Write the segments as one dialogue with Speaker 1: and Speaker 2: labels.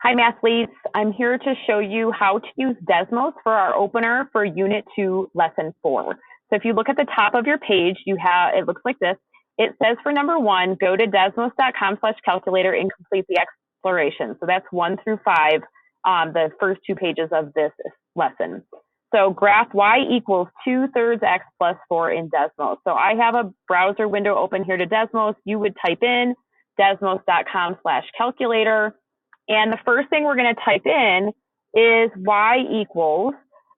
Speaker 1: Hi, mathletes. I'm here to show you how to use Desmos for our opener for Unit 2, Lesson 4. So if you look at the top of your page, it looks like this. It says for number 1, go to desmos.com/calculator and complete the exploration. So that's 1 through 5, the first 2 pages of this lesson. So graph y equals 2/3 x plus 4 in Desmos. So I have a browser window open here to Desmos. You would type in desmos.com/calculator. And the first thing we're going to type in is y equals,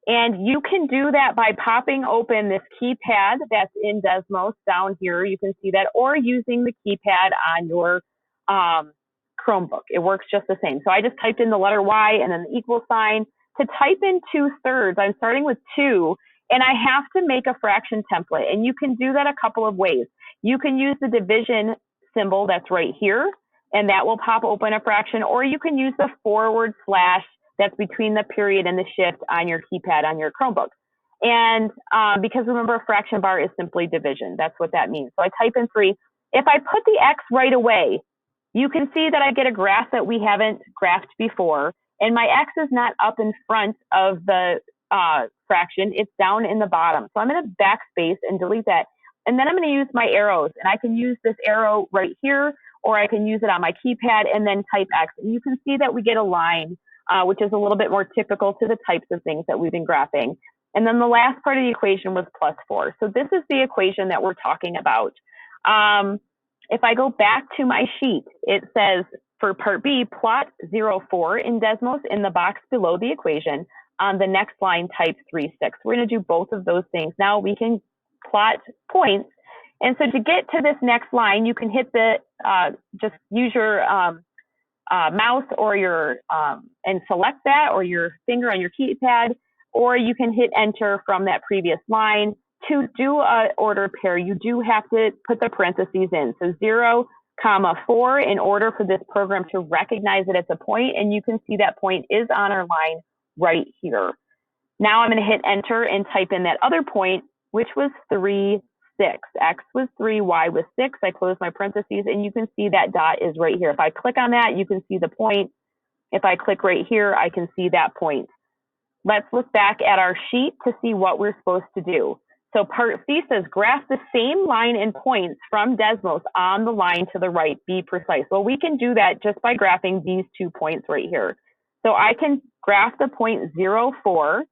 Speaker 1: and you can do that by popping open this keypad that's in Desmos down here. You can see that, or using the keypad on your Chromebook. It works just the same. So I just typed in the letter y and then the equal sign. To type in 2/3, I'm starting with 2, and I have to make a fraction template. And you can do that a couple of ways. You can use the division symbol that's right here, and that will pop open a fraction, or you can use the / that's between the period and the shift on your keypad on your Chromebook. And because remember, a fraction bar is simply division. That's what that means. So I type in 3. If I put the x right away, you can see that I get a graph that we haven't graphed before, and my x is not up in front of the fraction. It's down in the bottom. So I'm going to backspace and delete that. And then I'm going to use my arrows, and I can use this arrow right here, or I can use it on my keypad and then type X. And you can see that we get a line, which is a little bit more typical to the types of things that we've been graphing. And then the last part of the equation was +4. So this is the equation that we're talking about. If I go back to my sheet, it says for part B, plot 0,4 in Desmos in the box below the equation. On the next line, type 3,6. We're going to do both of those things. Now we can plot points. And so to get to this next line, you can hit the, just use your mouse or your, and select that, or your finger on your keypad, or you can hit enter from that previous line. To do an order pair, you do have to put the parentheses in. So 0, 4 in order for this program to recognize it as a point. And you can see that point is on our line right here. Now I'm going to hit enter and type in that other point, which was 3, 6. X was 3, y was 6. I close my parentheses, and you can see that dot is right here. If I click on that, you can see the point. If I click right here, I can see that point. Let's look back at our sheet to see what we're supposed to do. So part C says graph the same line and points from Desmos on the line to the right. Be precise. Well, we can do that just by graphing these 2 points right here. So I can graph the point 0,4.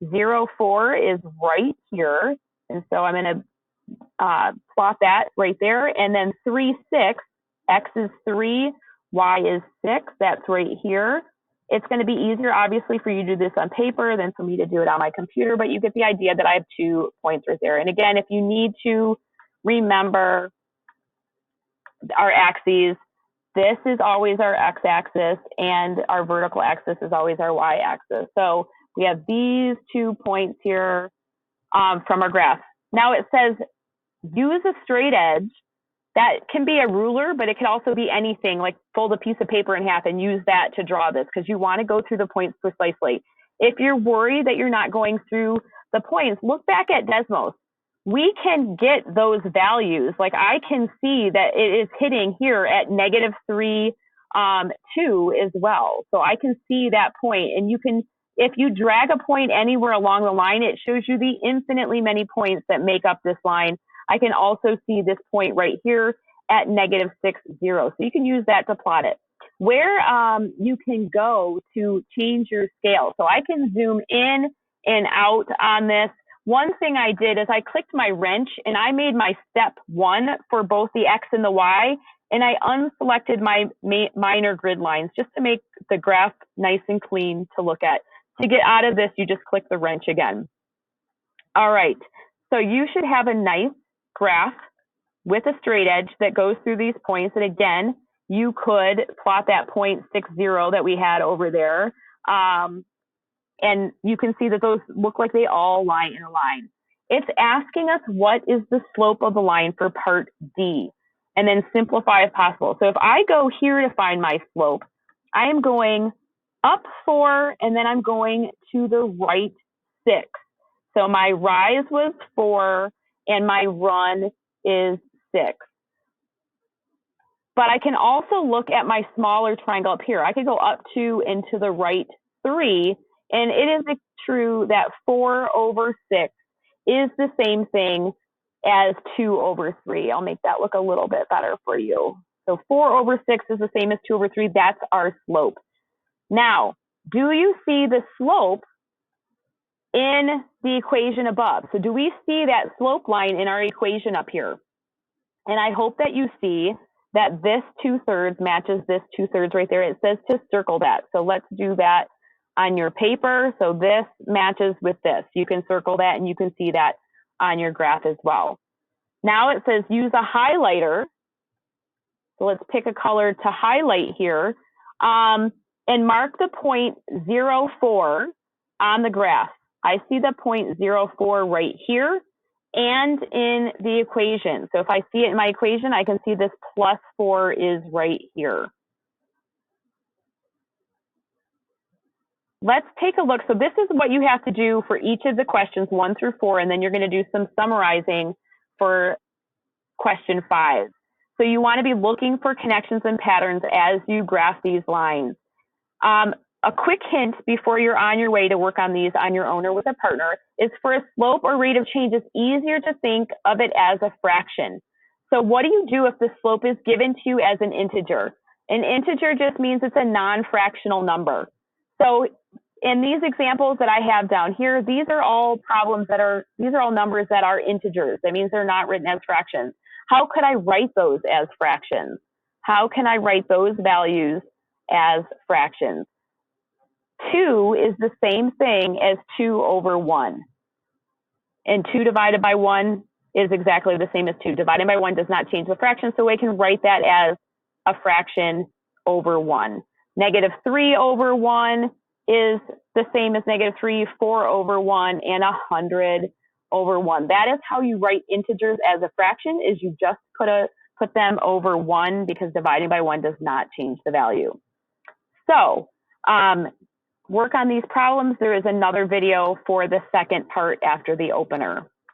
Speaker 1: 0,4 is right here. And so I'm going to plot that right there. And then 3, 6, x is 3, y is 6. That's right here. It's going to be easier, obviously, for you to do this on paper than for me to do it on my computer, but you get the idea that I have 2 points right there. And again, if you need to remember our axes, this is always our x-axis, and our vertical axis is always our y-axis. So we have these 2 points here from our graph. Now it says use a straight edge. That can be a ruler, but it can also be anything, like fold a piece of paper in half and use that to draw this, because you want to go through the points precisely. If you're worried that you're not going through the points, look back at Desmos. We can get those values. Like I can see that it is hitting here at -3, 2 as well. So I can see that point, and you can, if you drag a point anywhere along the line, it shows you the infinitely many points that make up this line. I can also see this point right here at -6, 0. So you can use that to plot it. Where you can go to change your scale. So I can zoom in and out on this. One thing I did is I clicked my wrench and I made my step 1 for both the X and the Y. And I unselected my minor grid lines just to make the graph nice and clean to look at. To get out of this, you just click the wrench again. All right. So you should have a nice graph with a straight edge that goes through these points. And again, you could plot that 0.60 that we had over there. And you can see that those look like they all lie in a line. It's asking us what is the slope of the line for part D, and then simplify if possible. So if I go here to find my slope, I am going up 4, and then I'm going to the right 6. So my rise was 4, and my run is 6. But I can also look at my smaller triangle up here. I could go up 2 and to the right 3, and it is true that 4 over 6 is the same thing as 2 over 3. I'll make that look a little bit better for you. So 4 over 6 is the same as 2 over 3. That's our slope. Now, do you see the slope in the equation above? So do we see that slope line in our equation up here? And I hope that you see that this 2/3 matches this 2/3 right there. It says to circle that. So let's do that on your paper. So this matches with this. You can circle that and you can see that on your graph as well. Now it says use a highlighter. So let's pick a color to highlight here, and mark the point 0,4 on the graph. I see the point 0,4 right here and in the equation. So if I see it in my equation, I can see this +4 is right here. Let's take a look. So this is what you have to do for each of the questions 1 through 4, and then you're going to do some summarizing for question 5. So you want to be looking for connections and patterns as you graph these lines. A quick hint before you're on your way to work on these on your own or with a partner is for a slope or rate of change, it's easier to think of it as a fraction. So what do you do if the slope is given to you as an integer? An integer just means it's a non-fractional number. So in these examples that I have down here, these are all numbers that are integers. That means they're not written as fractions. How could I write those as fractions? How can I write those values as fractions? 2 is the same thing as 2 over 1. And 2 divided by 1 is exactly the same as 2. Divided by 1 does not change the fraction, so we can write that as a fraction over 1. -3 over 1 is the same as -3, 4 over 1, and 100 over 1. That is how you write integers as a fraction, is you just put them over 1 because dividing by 1 does not change the value. So work on these problems. There is another video for the second part after the opener.